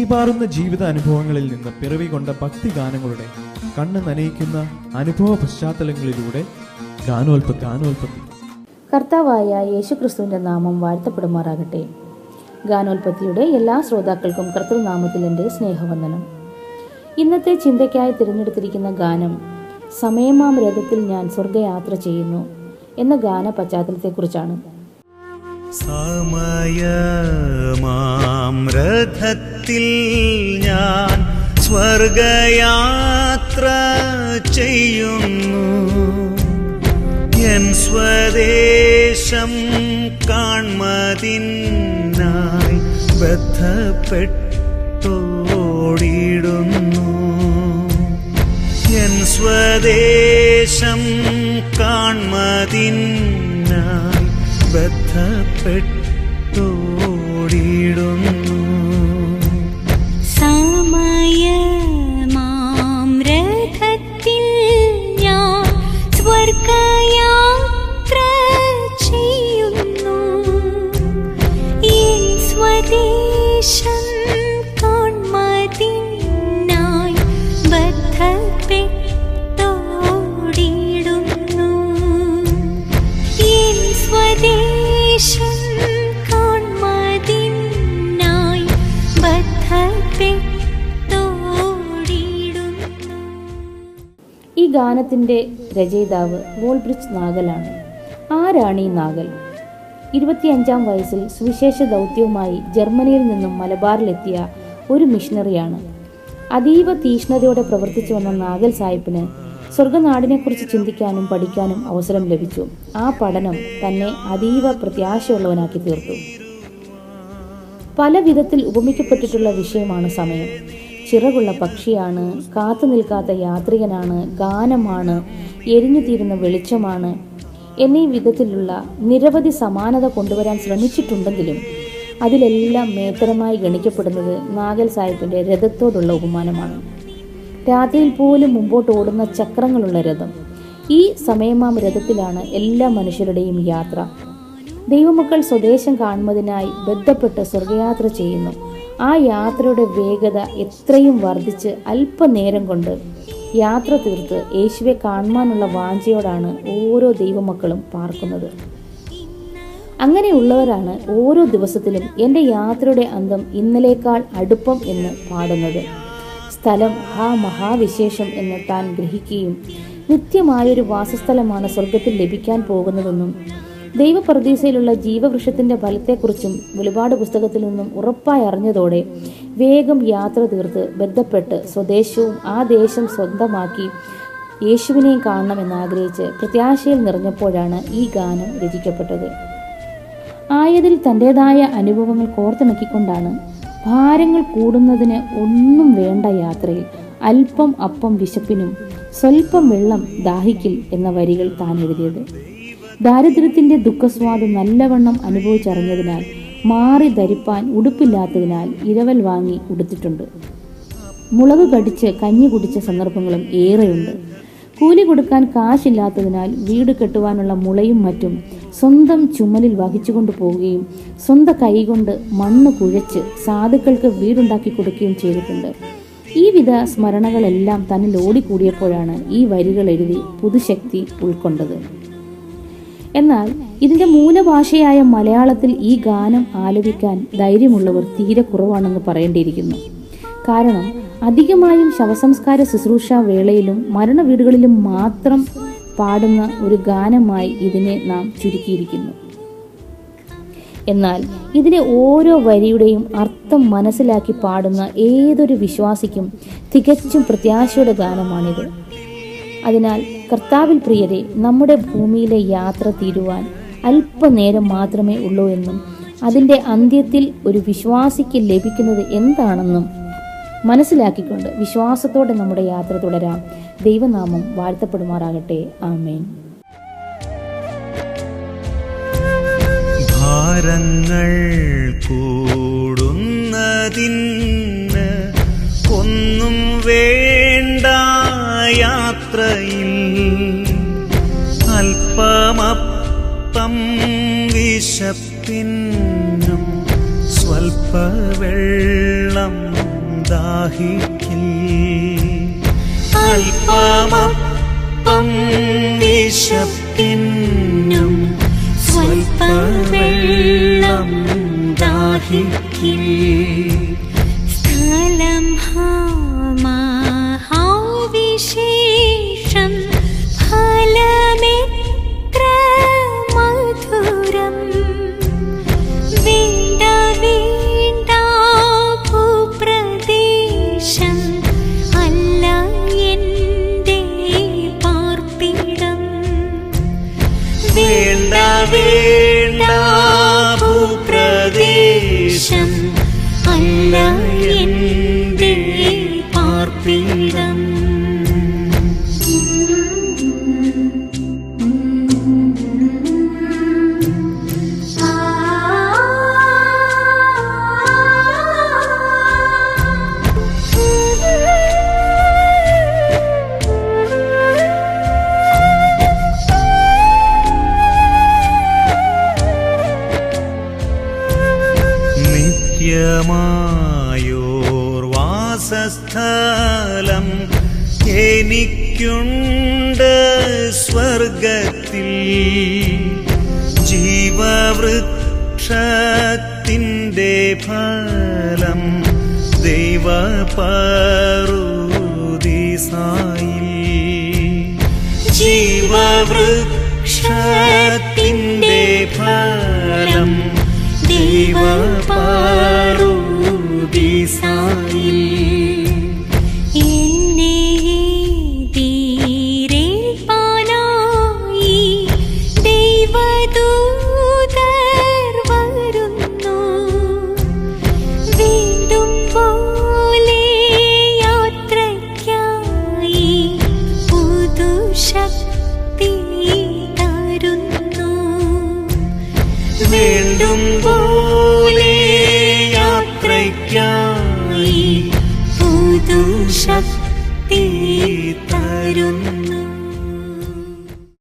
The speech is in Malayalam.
തീപാറുന്ന ജീവിത അനുഭവങ്ങളിൽ നിന്ന് പിറവികൊണ്ട ഭക്തിഗാനങ്ങളുടെ കണ്ണ് നനയിക്കുന്ന അനുഭവ പശ്ചാത്തലങ്ങളിലൂടെ ഗാനോൽപ്പത്തി. കർത്താവായ യേശുക്രിസ്തുവിന്റെ നാമം വാഴ്ത്തപ്പെടുമാറാകട്ടെ. ഗാനോൽപ്പത്തിയുടെ എല്ലാ ശ്രോതാക്കൾക്കും കർത്തൃനാമത്തിൽ എൻ്റെ സ്നേഹവന്ദനം. ഇന്നത്തെ ചിന്തയ്ക്കായി തിരഞ്ഞെടുത്തിരിക്കുന്ന ഗാനം സമയമാം രഥത്തിൽ ഞാൻ സ്വർഗയാത്ര ചെയ്യുന്നു എന്ന ഗാന പശ്ചാത്തലത്തെക്കുറിച്ചാണ്. സമയമാം രഥത്തിൽ ഞാൻ സ്വർഗയാത്ര ചെയ്യുന്നു, എൻ സ്വദേശം കാൺമതിനായി ബദ്ധപ്പെട്ടോടിടുന്നു, എൻ സ്വദേശം കാൺമതിനായി ബദ്ധപ്പെട്ടോടിടുന്നു. സമയമാം രഥത്തിൽ ഞാൻ സ്വർഗയാത്ര ചെയ്യുന്നു, എൻ സ്വദേശം കാൺമതിനായി ബദ്ധപ്പെട്ടോടിടുന്നു, എൻ സ്വദേശം കാൺമതിനായി ബദ്ധപ്പെട്ടോടിടുന്നു. ഈ ഗാനത്തിന്റെ രചയിതാവ് വോൾബ്രിച്ച് നാഗലാണ്. ആരാണ് ഈ നാഗൽ? 25-ാം വയസ്സിൽ സുവിശേഷ ദൗത്യവുമായി ജർമ്മനിയിൽ നിന്നും മലബാറിലെത്തിയ ഒരു മിഷണറിയാണ്. അതീവ തീഷ്ണതയോടെ പ്രവർത്തിച്ചു വന്ന നാഗൽ സാഹിബിന് സ്വർഗനാടിനെക്കുറിച്ച് ചിന്തിക്കാനും പഠിക്കാനും അവസരം ലഭിച്ചു. ആ പഠനം തന്നെ അതീവ പ്രത്യാശയുള്ളവനാക്കി തീർത്തു. പല വിധത്തിൽ ഉപമിക്കപ്പെട്ടിട്ടുള്ള വിഷയമാണ് സമയം. ചിറകുള്ള പക്ഷിയാണ്, കാത്തു നിൽക്കാത്ത യാത്രികനാണ്, ഗാനമാണ്, എരിഞ്ഞു തീരുന്ന വെളിച്ചമാണ് എന്നീ വിധത്തിലുള്ള നിരവധി സമാനത കൊണ്ടുവരാൻ ശ്രമിച്ചിട്ടുണ്ടെങ്കിലും അതിലെല്ലാം മേത്തരമായി ഗണിക്കപ്പെടുന്നത് നാഗൽ സാഹിബിന്റെ രഥത്തോടുള്ള ഉപമാനമാണ്. രാത്രിയിൽ പോലും മുമ്പോട്ട് ഓടുന്ന ചക്രങ്ങളുള്ള രഥം. ഈ സമയമാം രഥത്തിലാണ് എല്ലാ മനുഷ്യരുടെയും യാത്ര. ദൈവമക്കൾ സ്വദേശം കാണുന്നതിനായി ബന്ധപ്പെട്ട് സ്വർഗയാത്ര ചെയ്യുന്നു. ആ യാത്രയുടെ വേഗത എത്രയും വർദ്ധിച്ച് അല്പനേരം കൊണ്ട് യാത്ര തീർത്ത് യേശുവെ കാണുവാനുള്ള വാഞ്ചയോടാണ് ഓരോ ദൈവമക്കളും പാർക്കുന്നത്. അങ്ങനെയുള്ളവരാണ് ഓരോ ദിവസത്തിലും എൻ്റെ യാത്രയുടെ അന്തം ഇന്നലേക്കാൾ അടുപ്പം എന്ന് പാടുന്നത്. സ്ഥലം ആ മഹാവിശേഷം എന്ന് താൻ ഗ്രഹിക്കുകയും നിത്യമായൊരു വാസസ്ഥലമാണ് സ്വർഗത്തിൽ ലഭിക്കാൻ പോകുന്നതെന്നും ദൈവപരദീസയിലുള്ള ജീവവൃക്ഷത്തിന്റെ ഫലത്തെക്കുറിച്ചും വെളിപാട് പുസ്തകത്തിൽ നിന്നും ഉറപ്പായി അറിഞ്ഞതോടെ വേഗം യാത്ര തീർത്ത് ബന്ധപ്പെട്ട് സ്വദേശവും ആ ദേശം സ്വന്തമാക്കി യേശുവിനെയും കാണണമെന്നാഗ്രഹിച്ച് പ്രത്യാശയിൽ നിറഞ്ഞപ്പോഴാണ് ഈ ഗാനം രചിക്കപ്പെട്ടത്. ആയതിൽ തൻ്റെതായ അനുഭവങ്ങൾ കോർത്തിണക്കിക്കൊണ്ടാണ് ഭാരങ്ങൾ കൂടുന്നതിന് ഒന്നും വേണ്ട യാത്രയിൽ അല്പം അപ്പം വിശപ്പിനും സ്വൽപ്പം വെള്ളം ദാഹിക്കിൽ എന്ന വരികൾ താൻ എഴുതിയത്. ദാരിദ്ര്യത്തിന്റെ ദുഃഖസ്വാദ് നല്ലവണ്ണം അനുഭവിച്ചറിഞ്ഞതിനാൽ മാറി ധരിപ്പാൻ ഉടുപ്പില്ലാത്തതിനാൽ ഇരവൽ വാങ്ങി ഉടുത്തിട്ടുണ്ട്. മുളക് കടിച്ച് കഞ്ഞി കുടിച്ച സന്ദർഭങ്ങളും ഏറെയുണ്ട്. കൂലി കൊടുക്കാൻ കാശില്ലാത്തതിനാൽ വീട് കെട്ടുവാനുള്ള മുളയും മറ്റും സ്വന്തം ചുമലിൽ വഹിച്ചുകൊണ്ടു പോവുകയും സ്വന്തം കൈകൊണ്ട് മണ്ണ് കുഴച്ച് സാധുക്കൾക്ക് വീടുണ്ടാക്കി കൊടുക്കുകയും ചെയ്തിട്ടുണ്ട്. ഈ വിധ സ്മരണകളെല്ലാം തന്നിൽ ഓടിക്കൂടിയപ്പോഴാണ് ഈ വരികൾ എഴുതി പുതുശക്തി ഉൾക്കൊണ്ടത്. എന്നാൽ ഇതിന്റെ മൂലഭാഷയായ മലയാളത്തിൽ ഈ ഗാനം ആലപിക്കാൻ ധൈര്യമുള്ളവർ തീരെ കുറവാണെന്ന് പറയേണ്ടിയിരിക്കുന്നു. കാരണം അധികമായും ശവസംസ്കാര ശുശ്രൂഷ വേളയിലും മരണവീടുകളിലും മാത്രം പാടുന്ന ഒരു ഗാനമായി ഇതിനെ നാം ചുരുക്കിയിരിക്കുന്നു. എന്നാൽ ഇതിലെ ഓരോ വരിയുടെയും അർത്ഥം മനസ്സിലാക്കി പാടുന്ന ഏതൊരു വിശ്വാസിക്കും തികച്ചും പ്രത്യാശയുടെ ഗാനമാണിത്. അതിനാൽ കർത്താവിൽ പ്രിയരെ, നമ്മുടെ ഭൂമിയിലെ യാത്ര തീരുവാൻ അല്പനേരം മാത്രമേ ഉള്ളൂ എന്നും അതിൻ്റെ അന്ത്യത്തിൽ ഒരു വിശ്വാസിക്ക് ലഭിക്കുന്നത് എന്താണെന്നും മനസ്സിലാക്കിക്കൊണ്ട് വിശ്വാസത്തോടെ നമ്മുടെ യാത്ര തുടരാം. ദൈവനാമം വാഴ്ത്തപ്പെടുമാറാകട്ടെ. ആമേൻ. ഭാരങ്ങൾ കൂടുന്നതിന് ഒന്നും വേണ്ട യാത്രയിൽ, അല്പമപ്പം വിശപ്പിനും സ്വൽപ്പ വെള്ളം ദാഹിക്കിൽ. അല്പമപ്പം വിശപ്പിനും സ്വൽപ്പവെള്ളം ദാഹിക്കിൽ. സ്ഥലം മഹാവിശേഷം ഫലമെത്ര മധുരം. വേണ്ട വേണ്ട ഭൂപ്രദേശം അല്ല എൻ്റെ പാർപ്പിടം. വേണ്ട വേണ്ട ഭൂപ്രദേശം അല്ല എൻ്റെ പാർപ്പിടം. നിത്യമായോർ വാസസ്ഥലം എനിക്കുണ്ട് സ്വർഗത്തിൽ. ജീവവൃക്ഷത്തിൻ്റെ ഫലം ദൈവപറുദീസായിൽ. ജീവവൃക്ഷത്തിൻ്റെ ഫലം ദൈവപറുദീസായിൽ. എന്നെ എതിരേൽപ്പാനായി ദൈവദൂതർ വരുന്നു. വീണ്ടും പോലെ യാത്രയ്ക്കായി പുതുശക്തി തരുന്നു. വീണ്ടും പോലെ യാത്രയ്ക്കായി പുതുശക്തി തരുന്നു.